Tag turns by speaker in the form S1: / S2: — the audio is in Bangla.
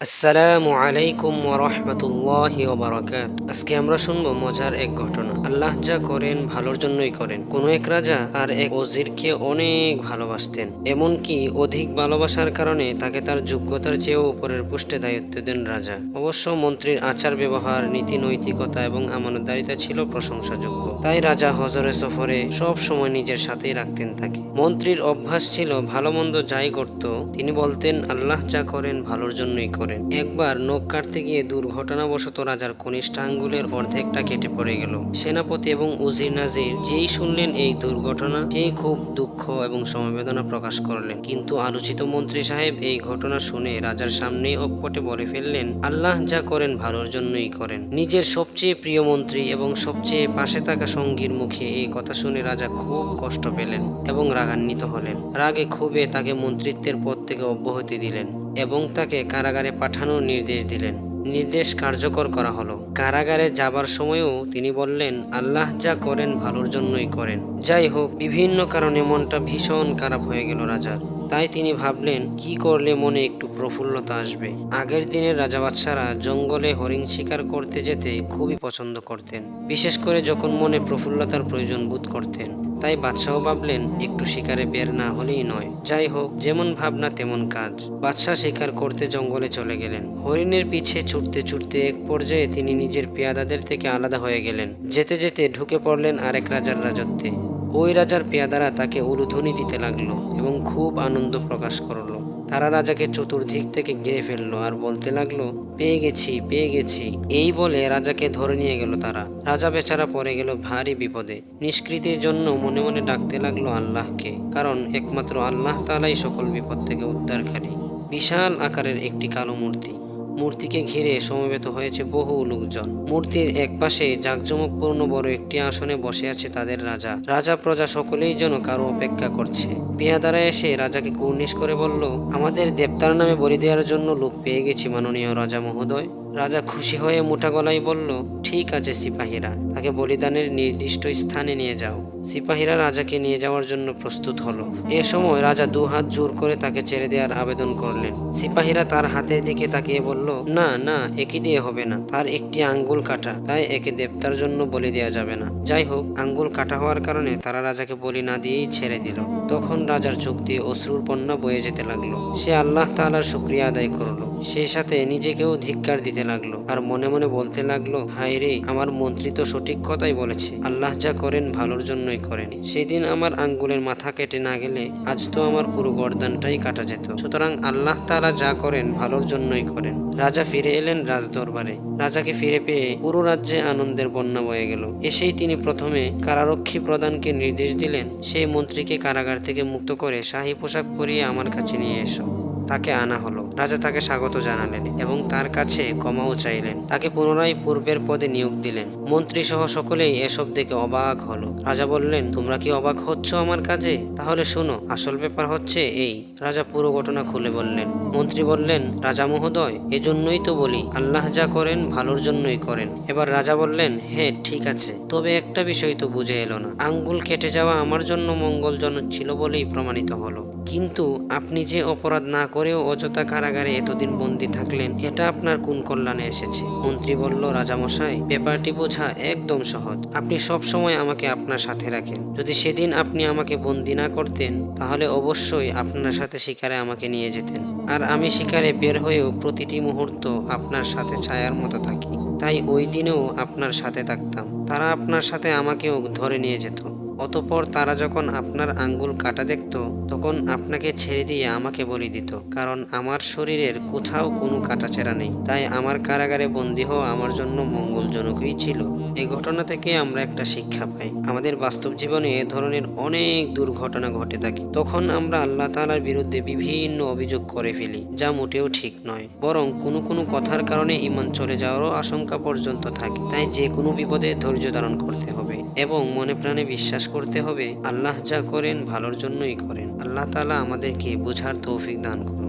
S1: আসসালামু আলাইকুম ওরহমতুল্লাহি ওবারাকাত। আজকে আমরা শুনবো মজার এক ঘটনা। আল্লাহ যা করেন ভালোর জন্যই করেন। কোন এক রাজা আর এক ওজিরকে অনেক ভালোবাসতেন, এমনকি অধিক ভালোবাসার কারণে তাকে তার যোগ্যতার চেয়েও উপরের পোস্টে দায়িত্ব দেন রাজা। অবশ্য মন্ত্রীর আচার ব্যবহার, নীতি নৈতিকতা এবং আমানতদারিতা ছিল প্রশংসাযোগ্য। তাই রাজা হজরে সফরে সব সময় নিজের সাথেই রাখতেন তাকে। মন্ত্রীর অভ্যাস ছিল ভালো মন্দ যাই করত তিনি বলতেন আল্লাহ যা করেন ভালোর জন্যই করেন। একবার নখ কাটতে গিয়ে দুর্ঘটনাবশত রাজার কনিষ্ঠ আঙ্গুলের অর্ধেকটা কেটে পড়ে গেল। সেনাপতি এবং উজির নাজির যেই শুনলেন এই দুর্ঘটনা, সেই খুব দুঃখ এবং সমবেদনা প্রকাশ করলেন। কিন্তু আলোচিত মন্ত্রী সাহেব এই ঘটনা শুনে রাজার সামনেই অকপটে বলে ফেললেন আল্লাহ যা করেন ভালোর জন্যই করেন। নিজের সবচেয়ে প্রিয় মন্ত্রী এবং সবচেয়ে পাশে থাকা সঙ্গীর মুখে এই কথা শুনে রাজা খুব কষ্ট পেলেন এবং রাগান্বিত হলেন। রাগে ক্ষোভে তাকে মন্ত্রিত্বের পদ থেকে অব্যাহতি দিলেন এবং তাকে কারাগারে পাঠানোর নির্দেশ দিলেন। নির্দেশ কার্যকর করা হলো। কারাগারে যাবার সময়ও তিনি বললেন আল্লাহ যা করেন ভালোর জন্যই করেন। যাই হোক, বিভিন্ন কারণে মনটা ভীষণ খারাপ হয়ে গেল রাজার। তাই তিনি ভাবলেন কি করলে মনে একটু প্রফুল্লতা আসবে। আগের দিনের রাজা বাদশারা জঙ্গলে হরিণ শিকার করতে যেতে খুবই পছন্দ করতেন, বিশেষ করে যখন মনে প্রফুল্লতার প্রয়োজন বোধ করতেন। তাই বাদশাহ ভাবলেন একটু শিকারে বের না হলেই নয়। যাই হোক, যেমন ভাবনা তেমন কাজ। বাদশাহ শিকার করতে জঙ্গলে চলে গেলেন। হরিণের পিছে ছুটতে ছুটতে এক পর্যায়ে তিনি নিজের পেয়াদাদের থেকে আলাদা হয়ে গেলেন। যেতে যেতে ঢুকে পড়লেন আরেক রাজার রাজত্বে। ওই রাজার পেয়াদারা তাকে উলুধ্বনি দিতে লাগলো এবং খুব আনন্দ প্রকাশ করলো। তারা রাজাকে চতুর্দিক থেকে ঘিরে ফেললো আর বলতে লাগলো পেয়ে গেছি, পেয়ে গেছি। এই বলে রাজাকে ধরে নিয়ে গেল তারা। রাজা বেচারা পড়ে গেল ভারী বিপদে। নিষ্কৃতির জন্য মনে মনে ডাকতে লাগলো আল্লাহকে, কারণ একমাত্র আল্লাহ তাআলাই সকল বিপদ থেকে উদ্ধারকারী। বিশাল আকারের একটি কালো মূর্তি। মূর্তিকে ঘিরে সমবেত হয়েছে বহু লোকজন। মূর্তির এক পাশে জাঁকজমকপূর্ণ বড় একটি আসনে বসে আছে তাদের রাজা। রাজা প্রজা সকলেই যেন কারো অপেক্ষা করছে। পেয়াদারা এসে রাজাকে কুর্নিশ করে বলল আমাদের দেবতার নামে বলি দেওয়ার জন্য লোক পেয়ে গেছি মাননীয় রাজা মহোদয়। রাজা খুশি হয়ে মোটা গলায় বলল ঠিক আছে সিপাহীরা, তাকে বলিদানের নির্দিষ্ট স্থানে নিয়ে যাও। সিপাহীরা রাজাকে নিয়ে যাওয়ার জন্য প্রস্তুত হলো। এ সময় রাজা দুহাত জোর করে তাকে ছেড়ে দেওয়ার আবেদন করলেন। সিপাহীরা তার হাতের দিকে তাকিয়ে বলল না না, একে দিয়ে হবে না, তার একটি আঙ্গুল কাটা, তাই একে দেবতার জন্য বলি দেওয়া যাবে না। যাই হোক, আঙ্গুল কাটা হওয়ার কারণে তারা রাজাকে বলি না দিয়েই ছেড়ে দিল। তখন রাজার চোখ দিয়ে অশ্রুর বন্যা বয়ে যেতে লাগলো। সে আল্লাহ তাআলার শুকরিয়া আদায় করলো, সেই সাথে নিজেকেও ধিক্কার দিতে লাগলো আর মনে মনে বলতে লাগলো হায় রে, আমার মন্ত্রী তো সঠিক কথাই বলেছে, আল্লাহ যা করেন ভালোর জন্যই করেন। সেদিন আমার আঙ্গুলের মাথা কেটে না গেলে আজ তো আমার পুরো গর্দানটাই কাটা যেত। সুতরাং আল্লাহ তাআলা যা করেন ভালোর জন্যই করেন। রাজা ফিরে এলেন রাজদরবারে। রাজাকে ফিরে পেয়ে পুরো রাজ্যে আনন্দের বন্যা বয়ে গেল। এসেই তিনি প্রথমে কারারক্ষী প্রধানকে নির্দেশ দিলেন সেই মন্ত্রীকে কারাগার থেকে মুক্ত করে শাহী পোশাক পরিয়ে আমার কাছে নিয়ে এসো। তাকে আনা হলো। রাজা তাকে স্বাগত জানালেন এবং তার কাছে ক্ষমাও চাইলেন। তাকে পুনরায় পূর্বের পদে নিয়োগ দিলেন। মন্ত্রী সহ সকলেই এসব দেখে অবাক হলো। রাজা বললেন তোমরা কি অবাক হচ্ছ আমার কাজে? তাহলে শোনো, আসল ব্যাপার হচ্ছে এই। রাজা পুরো ঘটনা খুলে বললেন। মন্ত্রী বললেন রাজা মহোদয়, এজন্যই তো বলি আল্লাহ যা করেন ভালোর জন্যই করেন। এবার রাজা বললেন হ্যাঁ ঠিক আছে, তবে একটা বিষয় তো বুঝে এলো না। আঙ্গুল কেটে যাওয়া আমার জন্য মঙ্গলজনক ছিল বলেই প্রমাণিত হলো, কিন্তু আপনি যে অপরাধ না করেও অযথা কারাগারে এতদিন বন্দী থাকলেন, এটা আপনার কোন কল্যাণে এসেছে? মন্ত্রী বলল রাজামশাই, ব্যাপারটি বোঝা একদম সহজ। আপনি সব সময় আমাকে আপনার সাথে রাখেন। যদি সেদিন আপনি আমাকে বন্দী না করতেন তাহলে অবশ্যই আপনার সাথে শিকারে আমাকে নিয়ে যেতেন, আর আমি শিকারে বের হয়েও প্রতিটি মুহূর্ত আপনার সাথে ছায়ার মতো থাকি। তাই ওই দিনেও আপনার সাথে থাকতাম। তারা আপনার সাথে আমাকেও ধরে নিয়ে যেত। অতঃপর তারা যখন আপনার আঙ্গুল কাটা দেখত তখন আপনাকে ছেড়ে দিয়ে আমাকে বলি দিত, কারণ আমার শরীরের কোথাও কোনো কাটাছেঁড়া নেই। তাই আমার কারাগারে বন্দী হওয়া আমার জন্য মঙ্গলজনকই ছিল। এই ঘটনা থেকে আমরা একটা শিক্ষা পাই। আমাদের বাস্তব জীবনে এ ধরনের অনেক দুর্ঘটনা ঘটে থাকে। তখন আমরা আল্লাহ তাআলার বিরুদ্ধে বিভিন্ন অভিযোগ করে ফেলি, যা মোটেও ঠিক নয়। বরং কোনো কোনো কথার কারণে ঈমান চলে যাওয়ারও আশঙ্কা পর্যন্ত থাকে। তাই যে কোনো বিপদে ধৈর্য ধারণ করতে হবে এবং মনে প্রাণে বিশ্বাস করতে হবে আল্লাহ যা করেন ভালোর জন্যই করেন। আল্লাহ তাআলা আমাদেরকে বোঝার তৌফিক দান করুন।